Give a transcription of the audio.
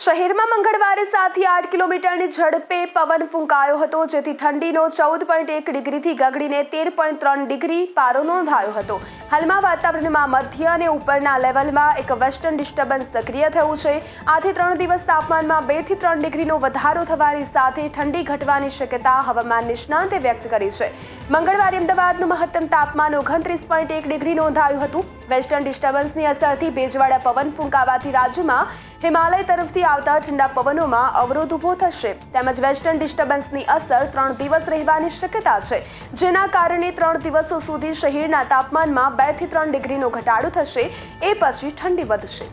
શહેરમાં મંગળવારે 7 થી 8 કિલોમીટરની ઝડપે પવન ફૂંકાયો હતો, જેથી ઠંડીનો 14.1 ડિગ્રીથી ગગડીને 13.3 ડિગ્રી પારો નોંધાયો હતો. હાલમાં વાતાવરણમાં મધ્ય અને ઉપરના લેવલમાં એક વેસ્ટર્ન ડિસ્ટર્બન્સ સક્રિય થયું છે. આથી 3 દિવસ તાપમાનમાં 2 થી 3 ડિગ્રીનો વધારો થવાની સાથે ઠંડી ઘટવાની શક્યતા હવામાન નિષ્ણાંતે વ્યક્ત કરી છે. મંગળવારે અમદાવાદનું મહત્તમ તાપમાન 29.1 ડિગ્રી નોંધાયું હતું. વેસ્ટર્ન ડિસ્ટર્બન્સની અસરથી ભેજવાળા પવન ફૂંકાવાથી રાજ્યમાં હિમાલય તરફથી આવતા ઠંડા પવનોમાં અવરોધ ઊભો થશે. તેમજ વેસ્ટર્ન ડિસ્ટર્બન્સની અસર 3 દિવસ રહેવાની શક્યતા છે, જેના કારણે 3 દિવસો સુધી શહેરના તાપમાનમાં 2 થી 3 ડિગ્રીનો ઘટાડો થશે. એ પછી ઠંડી વધશે.